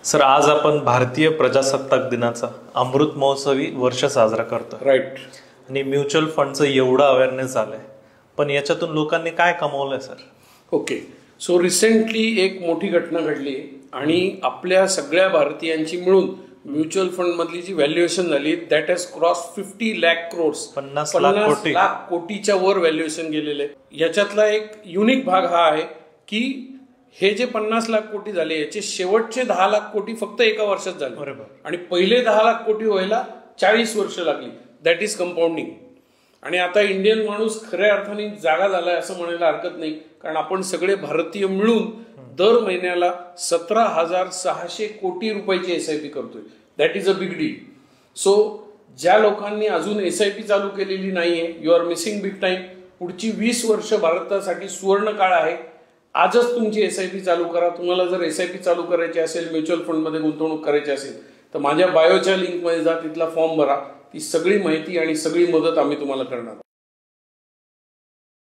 Sir, आज आपण भारतीय प्रजासत्ताक दिनाचा अमृत महोत्सवी वर्ष साजरा करतो. राईट. आणि म्युच्युअल फंडचं एवढं अवेअरनेस झालंय, पण याच्यातून लोकांनी काय कमावलंय सर? ओके. सो रिसेंटली एक मोठी घटना घडली आणि आपल्या सगळ्या भारतीयांची मिळून म्युच्युअल फंड मधली जी व्हॅल्युएशन झाली that has cross 50 lakh crores. 50 lakh कोटीच्या वर व्हॅल्युएशन गेलेलं आहे. याच्यातला एक युनिक भाग हा आहे की हे जे 50 लाख कोटी झाले याचे शेवटचे 10 लाख कोटी फक्त एका वर्षात झाले आणि पहिले 10 लाख कोटी व्हायला 40 वर्ष लागली. That is compounding. आणि आता इंडियन माणूस खऱ्या अर्थाने जागा झालाय असं म्हणायला हरकत नाही, कारण आपण सगळे भारतीय मिळून दर महिन्याला 17,600 कोटी रुपयाची SIP करतोय. That is a big deal. So ज्या लोकांनी अजून SIP चालू केलेली नाहीये, you are missing big time. पुढची 20 वर्ष भारतासाठी सुवर्ण काळ आहे. आजच तुमची SIP चालू करा. तुम्हाला जर SIP चालू करायची असेल, म्युच्युअल फंडमध्ये गुंतवणूक करायची असेल तर माझ्या बायोच्या लिंकमध्ये जा, तिथला फॉर्म भरा. ती सगळी माहिती आणि सगळी मदत आम्ही तुम्हाला करणार.